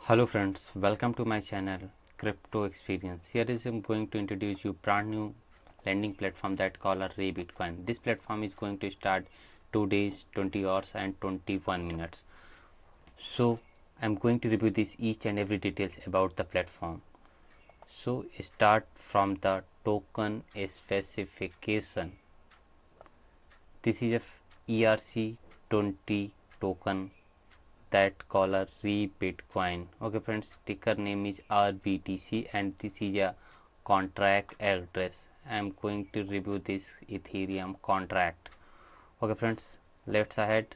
Hello friends, welcome to my channel Crypto Experience. Here is I'm going to introduce you brand new lending platform that called Ray Bitcoin. This platform is going to start 2 days, 20 hours and 21 minutes. So I'm going to review this each and every details about the platform. So start from the token specification. This is a ERC20 token that caller re Bitcoin. Okay friends, ticker name is RBTC and this is a contract address. I am going to review this Ethereum contract. Okay friends, let's ahead.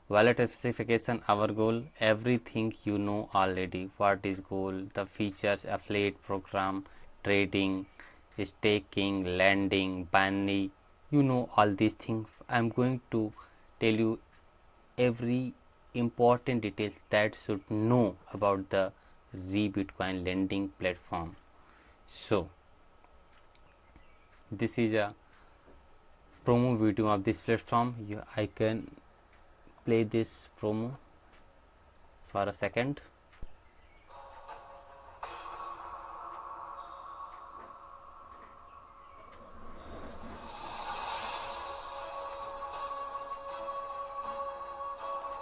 Wallet specification, our goal, everything you know already. What is goal, the features, affiliate program, trading, staking, lending, binary, you know all these things. I am going to tell you every important details that should know about the Bitcoin lending platform. So this is a promo video of this platform. I can play this promo for a second.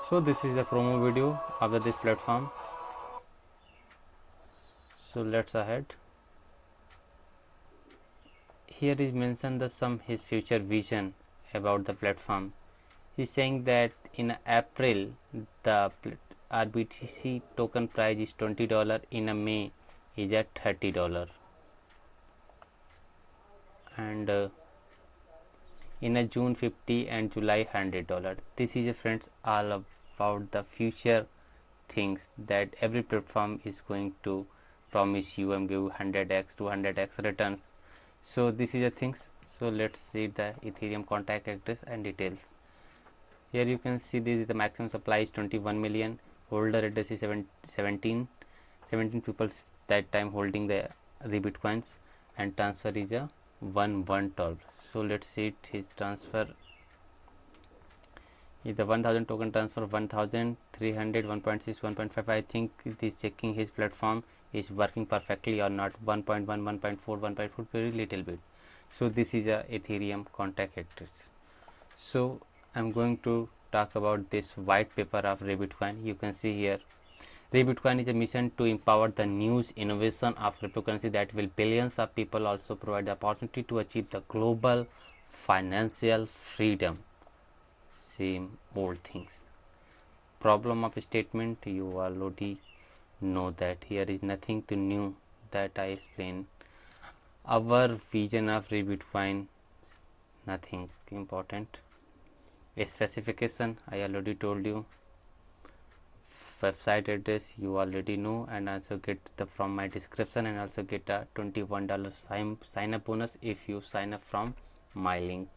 So this is a promo video of this platform. So let's ahead. Here is mentioned the some his future vision about the platform. He's saying that in April the RBTC token price is $20, in a May is at $30, and in a June 50 and July $100. This is friends all about the future things that every platform is going to promise you and give 100x 200x returns. So this is the things. So let's see the Ethereum contact address and details. Here you can see this is the maximum supply is 21 million, holder address is 17 people that time holding the Bitcoins, and transfer is a 112. So let's see it, his transfer is the 1000 token transfer 1300 1.6 1.5. I think it is checking his platform is working perfectly or not. 1.1 1.4 1.4 very little bit. So this is a Ethereum contact address. So I'm going to talk about this white paper of Ray Bitcoin. You can see here Ray Bitcoin is a mission to empower the news innovation of cryptocurrency that will billions of people, also provide the opportunity to achieve the global financial freedom. Same old things. Problem of statement, you already know that. Here is nothing to new that I explain. Our vision of Ray Bitcoin, nothing important. A specification, I already told you. Website address you already know, and also get the from my description, and also get a $21 sign up bonus if you sign up from my link.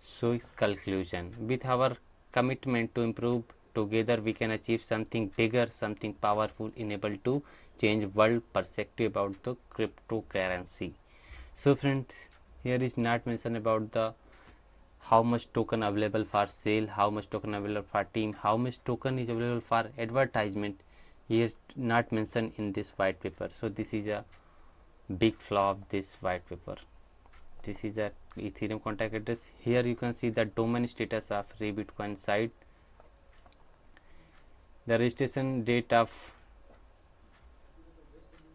So its conclusion, with our commitment to improve together we can achieve something bigger, something powerful, enabled to change world perspective about the cryptocurrency. So friends, here is not mentioned about the how much token available for sale, how much token available for team, how much token is available for advertisement. Here not mentioned in this white paper. So this is a big flaw of this white paper. This is a Ethereum contact address. Here you can see the domain status of Ray Bitcoin site. The registration date of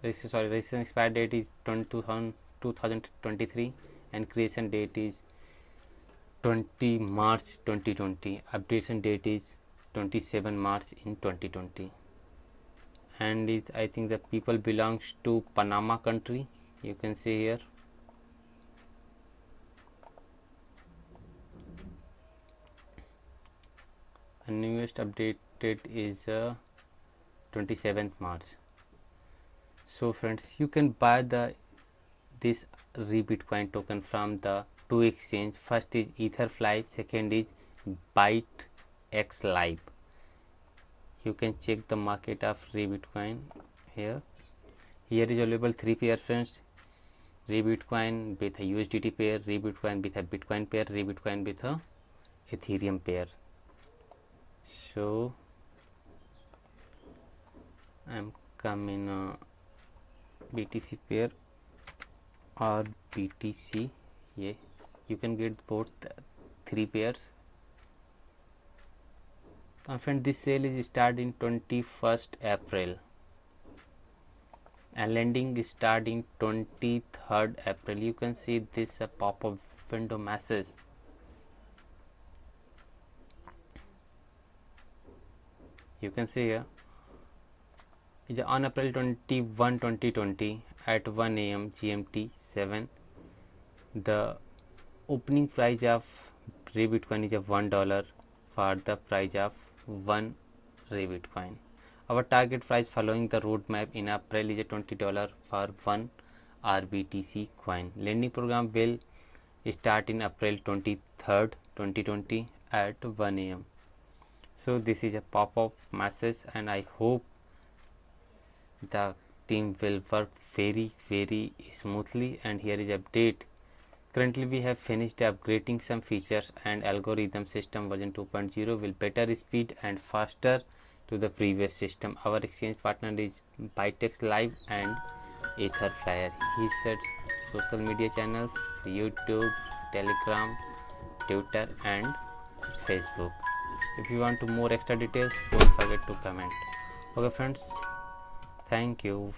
registration expire date is 2023 and creation date is 20 March 2020. Updation date is 27 March in 2020. And is, I think the people belongs to Panama country. You can see here. And newest updated is 27th March. So friends, you can buy this Bitcoin token from the two exchange. First is Etherfly, second is ByteX Live. You can check the market of Bitcoin here. Here is available three pair friends. Bitcoin with a USDT pair, Bitcoin with a Bitcoin pair, Bitcoin with a Ethereum pair. So I'm coming BTC pair or BTC. Yeah, you can get both 3 pairs. And friend, this sale is start in 21st April and lending is start in 23rd April. You can see this pop-up window message. You can see here on April 21, 2020 at 1 a.m. GMT 7, the opening price of Ray Bitcoin is $1 for the price of 1 Ray Bitcoin. Our target price following the roadmap in April is $20 for 1 RBTC coin. Lending program will start in April 23rd, 2020 at 1 a.m. So this is a pop-up message, and I hope the team will work very smoothly. And here is update. Currently we have finished upgrading some features, and algorithm system version 2.0 will better speed and faster to the previous system. Our exchange partner is Bytex Live and Etherflyer. He sets social media channels: YouTube, Telegram, Twitter and Facebook. If you want more extra details, don't forget to comment. Okay friends, thank you.